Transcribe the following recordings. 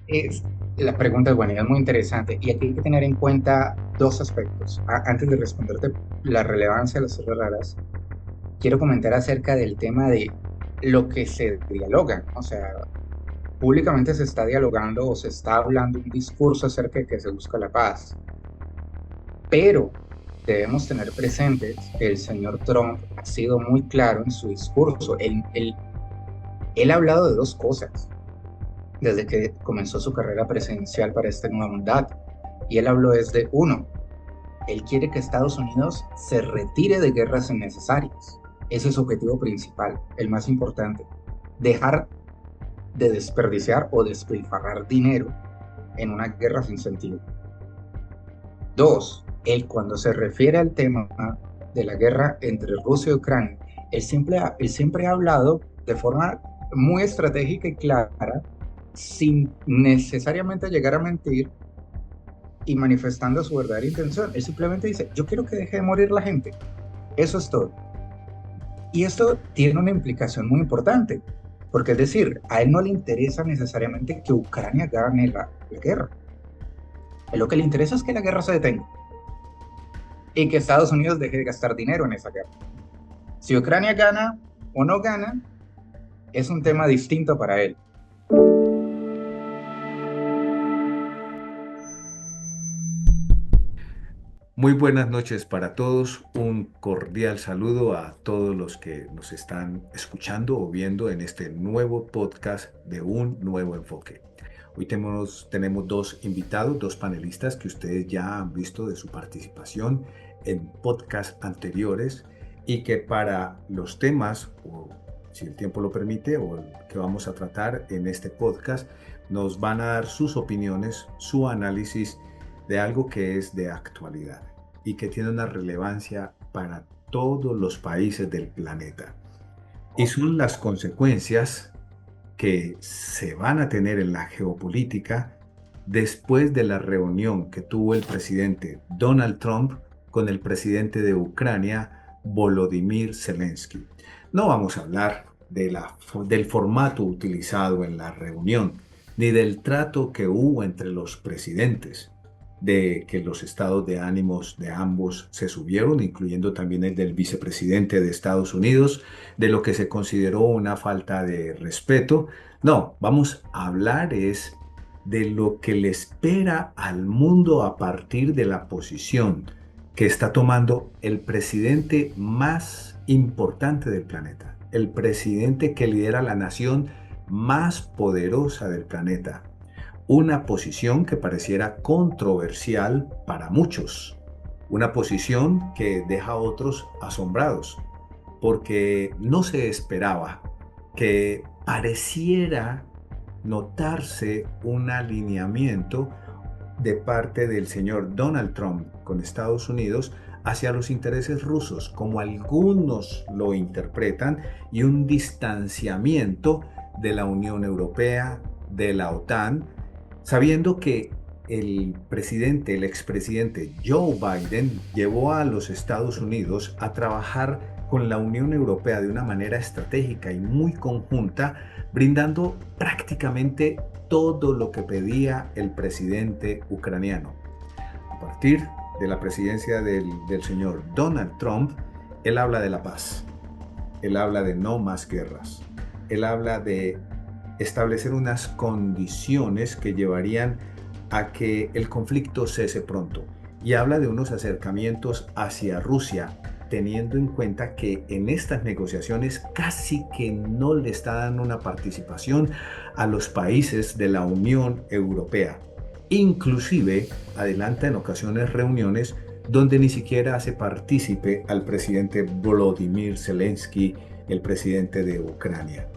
Es, la pregunta es buena y es muy interesante. Y aquí hay que tener en cuenta dos aspectos. Antes de responderte la relevancia de las zonas raras, quiero comentar acerca del tema de lo que se dialoga, ¿no? O sea, públicamente se está dialogando o se está hablando un discurso acerca de que se busca la paz, pero debemos tener presentes que el señor Trump ha sido muy claro en su discurso. Él ha hablado de dos cosas desde que comenzó su carrera presidencial para este nuevo mandato. Y él habló desde uno, él quiere que Estados Unidos se retire de guerras innecesarias. Ese es su objetivo principal, el más importante. Dejar de desperdiciar o despilfarrar dinero en una guerra sin sentido. Dos, él cuando se refiere al tema de la guerra entre Rusia y Ucrania, él siempre ha hablado de forma muy estratégica y clara, sin necesariamente llegar a mentir y manifestando su verdadera intención. Él simplemente dice, yo quiero que deje de morir la gente. Eso es todo. Y esto tiene una implicación muy importante, porque es decir, a él no le interesa necesariamente que Ucrania gane la guerra. A él lo que le interesa es que la guerra se detenga y que Estados Unidos deje de gastar dinero en esa guerra. Si Ucrania gana o no gana, es un tema distinto para él. Muy buenas noches para todos. Un cordial saludo a todos los que nos están escuchando o viendo en este nuevo podcast de Un Nuevo Enfoque. Hoy tenemos dos invitados, dos panelistas que ustedes ya han visto de su participación en podcasts anteriores y que para los temas, o si el tiempo lo permite, o el que vamos a tratar en este podcast, nos van a dar sus opiniones, su análisis de algo que es de actualidad y que tiene una relevancia para todos los países del planeta. Y son las consecuencias que se van a tener en la geopolítica después de la reunión que tuvo el presidente Donald Trump con el presidente de Ucrania, Volodymyr Zelensky. No vamos a hablar del formato utilizado en la reunión, ni del trato que hubo entre los presidentes, de que los estados de ánimos de ambos se subieron, incluyendo también el del vicepresidente de Estados Unidos, de lo que se consideró una falta de respeto. No, vamos a hablar es de lo que le espera al mundo a partir de la posición que está tomando el presidente más importante del planeta, el presidente que lidera la nación más poderosa del planeta. Una posición que pareciera controversial para muchos, una posición que deja a otros asombrados, porque no se esperaba que pareciera notarse un alineamiento de parte del señor Donald Trump con Estados Unidos hacia los intereses rusos, como algunos lo interpretan, y un distanciamiento de la Unión Europea, de la OTAN, sabiendo que el expresidente Joe Biden llevó a los Estados Unidos a trabajar con la Unión Europea de una manera estratégica y muy conjunta, brindando prácticamente todo lo que pedía el presidente ucraniano. A partir de la presidencia del señor Donald Trump, él habla de la paz, él habla de no más guerras, él habla de establecer unas condiciones que llevarían a que el conflicto cese pronto, y habla de unos acercamientos hacia Rusia, teniendo en cuenta que en estas negociaciones casi que no le está dando una participación a los países de la Unión Europea. Inclusive adelanta en ocasiones reuniones donde ni siquiera hace partícipe al presidente Volodymyr Zelensky, el presidente de Ucrania.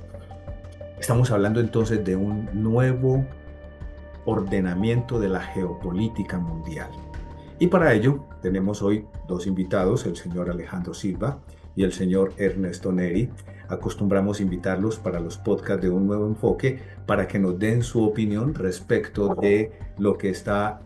Estamos hablando entonces de un nuevo ordenamiento de la geopolítica mundial. Y para ello tenemos hoy dos invitados, el señor Alejandro Silva y el señor Ernesto Neri. Acostumbramos invitarlos para los podcasts de Un Nuevo Enfoque para que nos den su opinión respecto de lo que está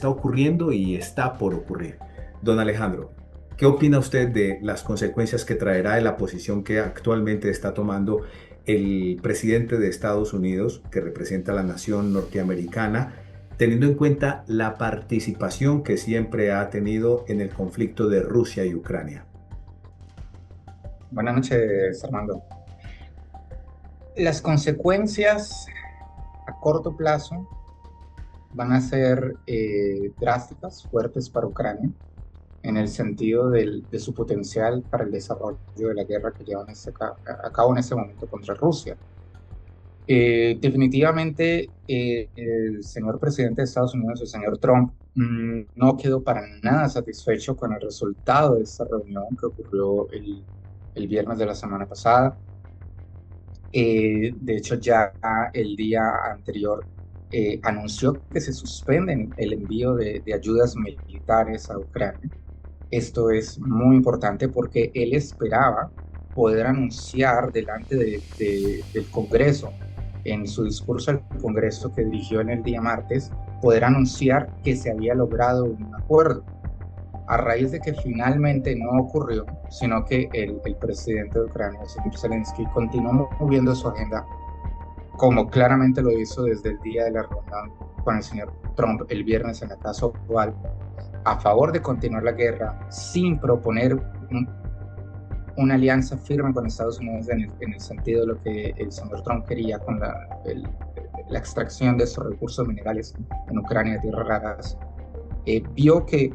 ocurriendo y está por ocurrir. Don Alejandro, ¿qué opina usted de las consecuencias que traerá de la posición que actualmente está tomando el presidente de Estados Unidos, que representa a la nación norteamericana, teniendo en cuenta la participación que siempre ha tenido en el conflicto de Rusia y Ucrania? Buenas noches, Armando. Las consecuencias a corto plazo van a ser drásticas, fuertes para Ucrania, en el sentido de su potencial para el desarrollo de la guerra que llevan a cabo en este momento contra Rusia. Definitivamente, el señor presidente de Estados Unidos, el señor Trump, no quedó para nada satisfecho con el resultado de esta reunión que ocurrió el viernes de la semana pasada. De hecho, ya el día anterior anunció que se suspenden el envío de ayudas militares a Ucrania. Esto es muy importante porque él esperaba poder anunciar delante del Congreso, en su discurso al Congreso que dirigió en el día martes, poder anunciar que se había logrado un acuerdo. A raíz de que finalmente no ocurrió, sino que el presidente de Ucrania, el señor Zelensky, continuó moviendo su agenda, como claramente lo hizo desde el día de la reunión con el señor Trump el viernes en la Casa Oval, a favor de continuar la guerra sin proponer una alianza firme con Estados Unidos en el sentido de lo que el señor Trump quería con la extracción de estos recursos minerales en Ucrania de tierras raras. Vio que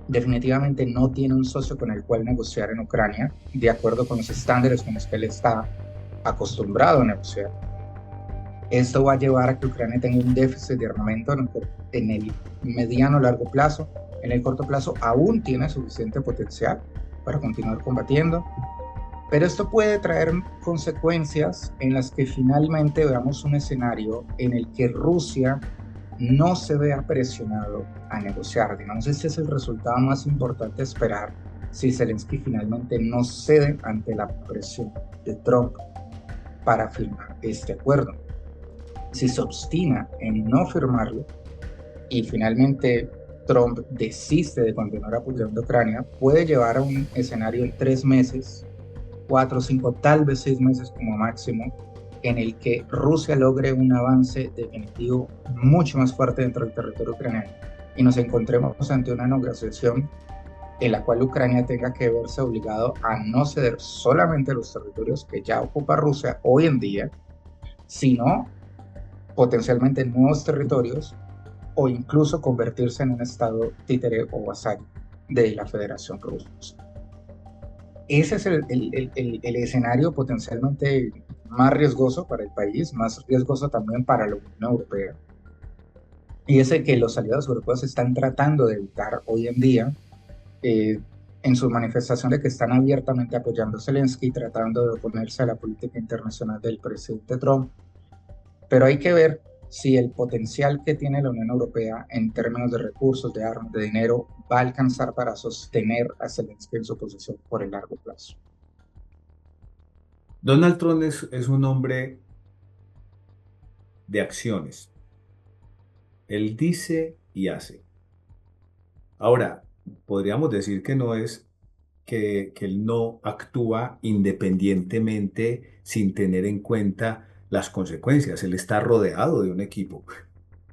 definitivamente no tiene un socio con el cual negociar en Ucrania de acuerdo con los estándares con los que él está acostumbrado a negociar. Esto va a llevar a que Ucrania tenga un déficit de armamento en el mediano largo plazo. En el corto plazo aún tiene suficiente potencial para continuar combatiendo, pero esto puede traer consecuencias en las que finalmente veamos un escenario en el que Rusia no se vea presionado a negociar. Digamos, este es el resultado más importante a esperar si Zelensky finalmente no cede ante la presión de Trump para firmar este acuerdo. Si se obstina en no firmarlo y finalmente Trump desiste de continuar apoyando a Ucrania, puede llevar a un escenario en 3 meses, 4, 5, tal vez 6 meses como máximo, en el que Rusia logre un avance definitivo mucho más fuerte dentro del territorio ucraniano y nos encontremos ante una negociación en la cual Ucrania tenga que verse obligado a no ceder solamente los territorios que ya ocupa Rusia hoy en día, sino potencialmente nuevos territorios o incluso convertirse en un estado títere o vasallo de la Federación Rusa. Ese es el escenario potencialmente más riesgoso para el país, más riesgoso también para la Unión Europea. Y es el que los aliados europeos están tratando de evitar hoy en día, en su manifestación de que están abiertamente apoyando a Zelensky, tratando de oponerse a la política internacional del presidente Trump. Pero hay que ver si el potencial que tiene la Unión Europea en términos de recursos, de armas, de dinero, va a alcanzar para sostener a Zelensky en su posición por el largo plazo. Donald Trump es un hombre de acciones. Él dice y hace. Ahora, podríamos decir que no es que él no actúa independientemente sin tener en cuenta las consecuencias. Él está rodeado de un equipo.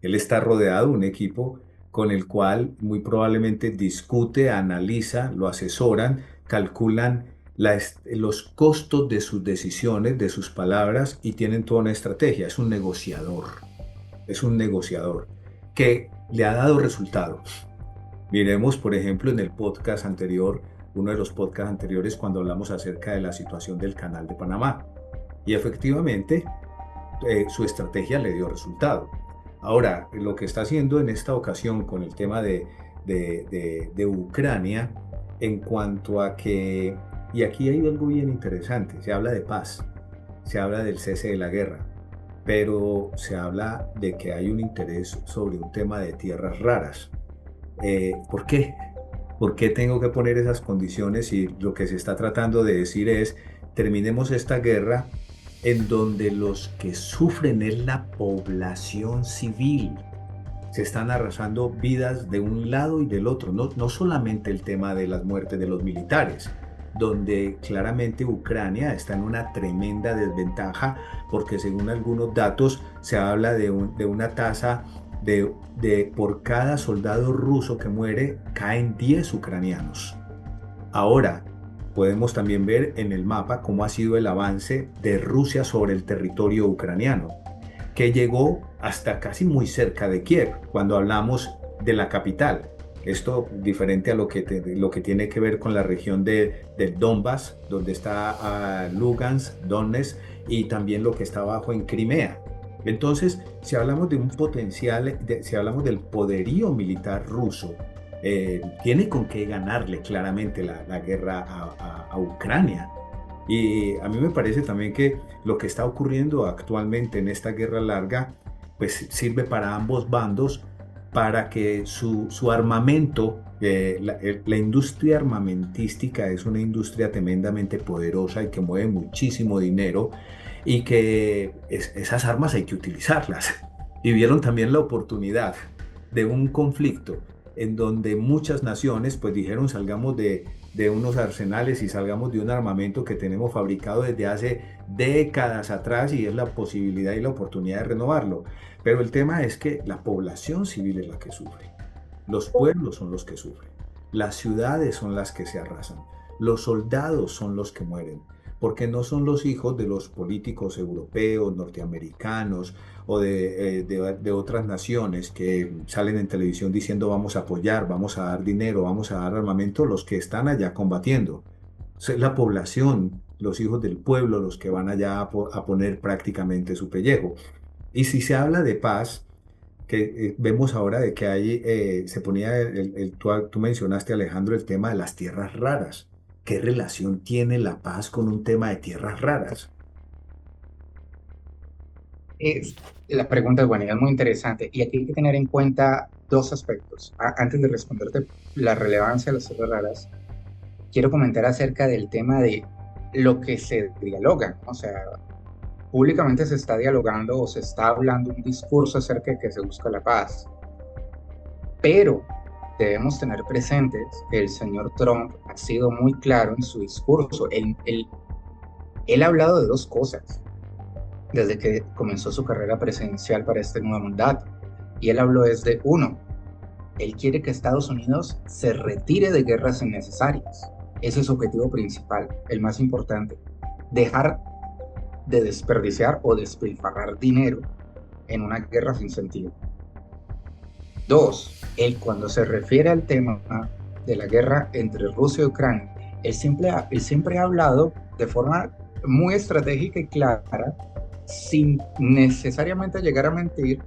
Él está rodeado de un equipo con el cual muy probablemente discute, analiza, lo asesoran, calculan los costos de sus decisiones, de sus palabras y tienen toda una estrategia. Es un negociador. Es un negociador que le ha dado resultados. Miremos, por ejemplo, en el podcast anterior, uno de los podcasts anteriores, cuando hablamos acerca de la situación del Canal de Panamá. Y efectivamente, su estrategia le dio resultado. Ahora, lo que está haciendo en esta ocasión con el tema de Ucrania, en cuanto a que, y aquí hay algo bien interesante, se habla de paz, se habla del cese de la guerra, pero se habla de que hay un interés sobre un tema de tierras raras. ¿Por qué? ¿Por qué tengo que poner esas condiciones? Y lo que se está tratando de decir es, terminemos esta guerra en donde los que sufren es la población civil. Se están arrasando vidas de un lado y del otro, no solamente el tema de las muertes de los militares, donde claramente Ucrania está en una tremenda desventaja porque según algunos datos se habla de una tasa de por cada soldado ruso que muere caen 10 ucranianos. Ahora, podemos también ver en el mapa cómo ha sido el avance de Rusia sobre el territorio ucraniano, que llegó hasta casi muy cerca de Kiev, cuando hablamos de la capital. Esto diferente a lo que tiene que ver con la región del Donbass, donde está Lugansk, Donetsk y también lo que está abajo en Crimea. Entonces, si hablamos de un potencial, si hablamos del poderío militar ruso, tiene con qué ganarle claramente la guerra a Ucrania. Y a mí me parece también que lo que está ocurriendo actualmente en esta guerra larga, pues sirve para ambos bandos, para que su armamento, la industria armamentística es una industria tremendamente poderosa y que mueve muchísimo dinero y que esas armas hay que utilizarlas. Y vieron también la oportunidad de un conflicto en donde muchas naciones pues dijeron salgamos de unos arsenales y salgamos de un armamento que tenemos fabricado desde hace décadas atrás y es la posibilidad y la oportunidad de renovarlo. Pero el tema es que la población civil es la que sufre, los pueblos son los que sufren, las ciudades son las que se arrasan, los soldados son los que mueren, porque no son los hijos de los políticos europeos, norteamericanos o de otras naciones que salen en televisión diciendo vamos a apoyar, vamos a dar dinero, vamos a dar armamento, los que están allá combatiendo. Es la población, los hijos del pueblo, los que van allá a poner prácticamente su pellejo. Y si se habla de paz, que vemos ahora de que hay, se ponía, tú mencionaste, Alejandro, el tema de las tierras raras. ¿Qué relación tiene la paz con un tema de tierras raras? Es, la pregunta es buena y es muy interesante. Y aquí hay que tener en cuenta dos aspectos. Antes de responderte la relevancia de las tierras raras, quiero comentar acerca del tema de lo que se dialoga. O sea, públicamente se está dialogando o se está hablando un discurso acerca de que se busca la paz. Pero debemos tener presentes que el señor Trump ha sido muy claro en su discurso. Él ha hablado de dos cosas desde que comenzó su carrera presidencial para este nuevo mandato. Y él habló desde uno, él quiere que Estados Unidos se retire de guerras innecesarias. Ese es su objetivo principal, el más importante. Dejar de desperdiciar o despilfarrar dinero en una guerra sin sentido. Dos, él cuando se refiere al tema de la guerra entre Rusia y Ucrania, él siempre ha hablado de forma muy estratégica y clara, sin necesariamente llegar a mentir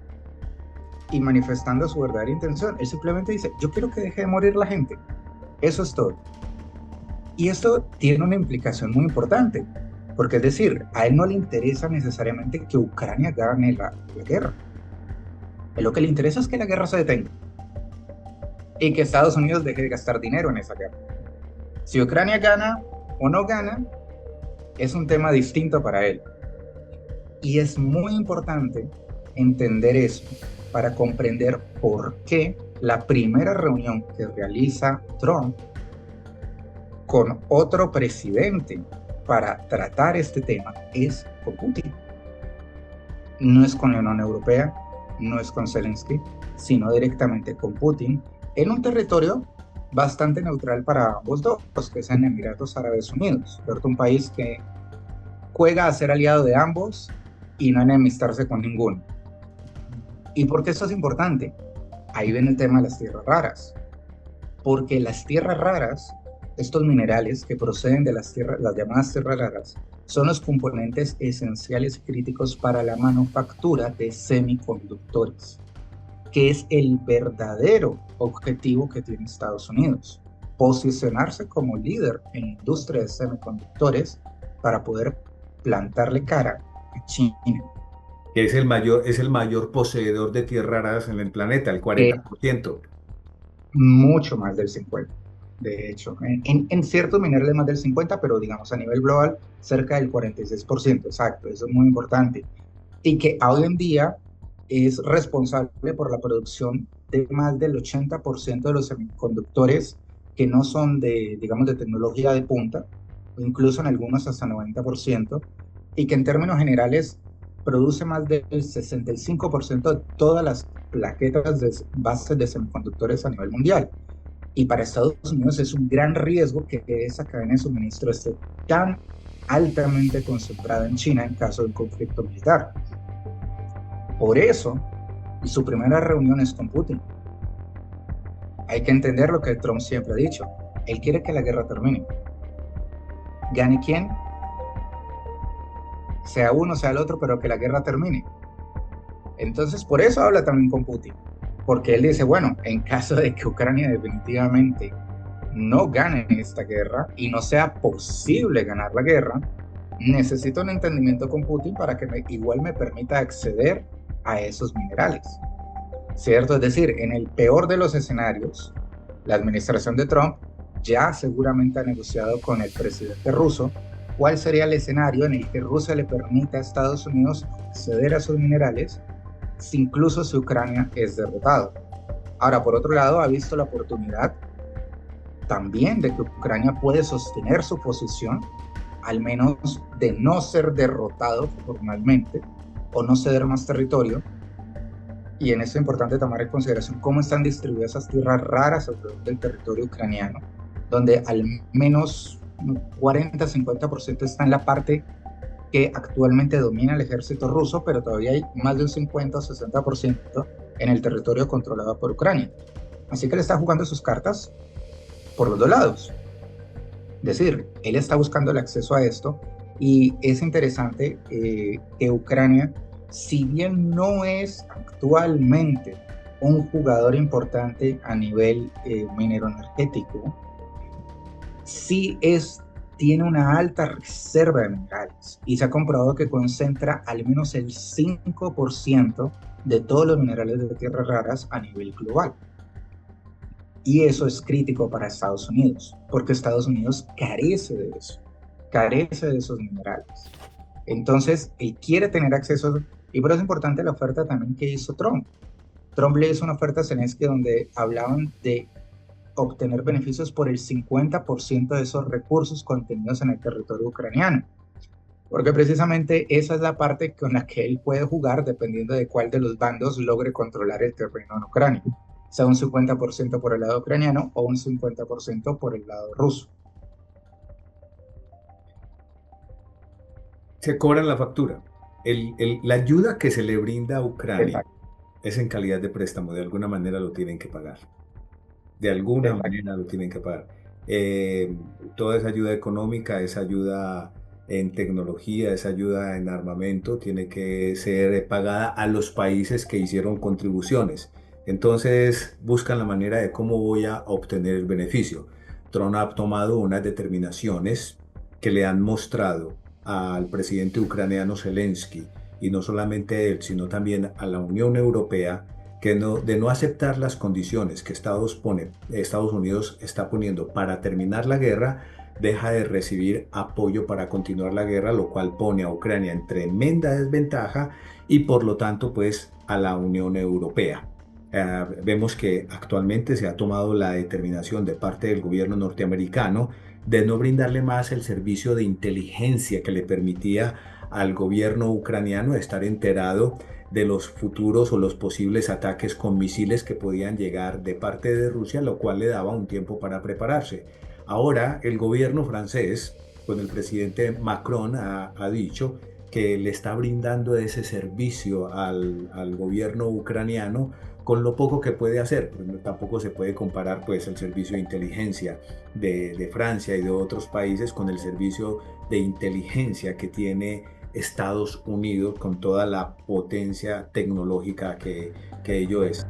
y manifestando su verdadera intención. Él simplemente dice, yo quiero que deje de morir la gente. Eso es todo. Y esto tiene una implicación muy importante, porque es decir, a él no le interesa necesariamente que Ucrania gane la guerra. A lo que le interesa es que la guerra se detenga y que Estados Unidos deje de gastar dinero en esa guerra. Si Ucrania gana o no gana, es un tema distinto para él. Y es muy importante entender eso para comprender por qué la primera reunión que realiza Trump con otro presidente para tratar este tema es con Putin. No es con la Unión Europea, no es con Zelensky, sino directamente con Putin en un territorio bastante neutral para ambos dos, que es en Emiratos Árabes Unidos, ¿cierto? Un país que juega a ser aliado de ambos y no enemistarse con ninguno. ¿Y por qué esto es importante? Ahí viene el tema de las tierras raras. Porque las tierras raras, estos minerales que proceden de las llamadas tierras raras, son los componentes esenciales y críticos para la manufactura de semiconductores, que es el verdadero objetivo que tiene Estados Unidos, posicionarse como líder en la industria de semiconductores para poder plantarle cara a China. Que es el mayor poseedor de tierras raras en el planeta, el Que 40%. mucho más del 50%. De hecho, en ciertos minerales más del 50%, pero digamos a nivel global cerca del 46%, exacto, eso es muy importante. Y que hoy en día es responsable por la producción de más del 80% de los semiconductores que no son de, digamos, de tecnología de punta, incluso en algunos hasta 90%, y que en términos generales produce más del 65% de todas las plaquetas de bases de semiconductores a nivel mundial. Y para Estados Unidos es un gran riesgo que esa cadena de suministro esté tan altamente concentrada en China en caso de un conflicto militar. Por eso, su primera reunión es con Putin. Hay que entender lo que Trump siempre ha dicho. Él quiere que la guerra termine. ¿Gane quién? Sea uno, sea el otro, pero que la guerra termine. Entonces, por eso habla también con Putin. Porque él dice, bueno, en caso de que Ucrania definitivamente no gane esta guerra y no sea posible ganar la guerra, necesito un entendimiento con Putin para que igual me permita acceder a esos minerales. ¿Cierto? Es decir, en el peor de los escenarios, la administración de Trump ya seguramente ha negociado con el presidente ruso cuál sería el escenario en el que Rusia le permita a Estados Unidos acceder a sus minerales, incluso si Ucrania es derrotado. Ahora, por otro lado, ha visto la oportunidad también de que Ucrania puede sostener su posición, al menos de no ser derrotado formalmente o no ceder más territorio. Y en eso es importante tomar en consideración cómo están distribuidas esas tierras raras alrededor del territorio ucraniano, donde al menos 40-50% está en la parte que actualmente domina el ejército ruso, pero todavía hay más de un 50 o 60% en el territorio controlado por Ucrania. Así que él está jugando sus cartas por los dos lados. Es decir, él está buscando el acceso a esto y es interesante que Ucrania, si bien no es actualmente un jugador importante a nivel minero energético, sí tiene una alta reserva de minerales y se ha comprobado que concentra al menos el 5% de todos los minerales de tierras raras a nivel global. Y eso es crítico para Estados Unidos, porque Estados Unidos carece de eso, carece de esos minerales. Entonces, él quiere tener acceso, y por eso es importante la oferta también que hizo Trump. Trump le hizo una oferta a Zelensky donde hablaban de obtener beneficios por el 50% de esos recursos contenidos en el territorio ucraniano, porque precisamente esa es la parte con la que él puede jugar dependiendo de cuál de los bandos logre controlar el terreno en Ucrania, sea un 50% por el lado ucraniano o un 50% por el lado ruso. Se cobran la factura. La ayuda que se le brinda a Ucrania Exacto, es en calidad de préstamo, de alguna manera lo tienen que pagar. De alguna exacto. manera lo tienen que pagar. Toda esa ayuda económica, esa ayuda en tecnología, esa ayuda en armamento, tiene que ser pagada a los países que hicieron contribuciones. Entonces buscan la manera de cómo voy a obtener el beneficio. Trump ha tomado unas determinaciones que le han mostrado al presidente ucraniano Zelensky, y no solamente él, sino también a la Unión Europea, que de no aceptar las condiciones que Estados Unidos está poniendo para terminar la guerra, deja de recibir apoyo para continuar la guerra, lo cual pone a Ucrania en tremenda desventaja y por lo tanto pues a la Unión Europea. Vemos que actualmente se ha tomado la determinación de parte del gobierno norteamericano de no brindarle más el servicio de inteligencia que le permitía al gobierno ucraniano estar enterado de los futuros o los posibles ataques con misiles que podían llegar de parte de Rusia, lo cual le daba un tiempo para prepararse. Ahora el gobierno francés, con el presidente Macron, ha dicho que le está brindando ese servicio al gobierno ucraniano con lo poco que puede hacer. Tampoco se puede comparar pues el servicio de inteligencia de Francia y de otros países con el servicio de inteligencia que tiene Estados Unidos con toda la potencia tecnológica que ello es.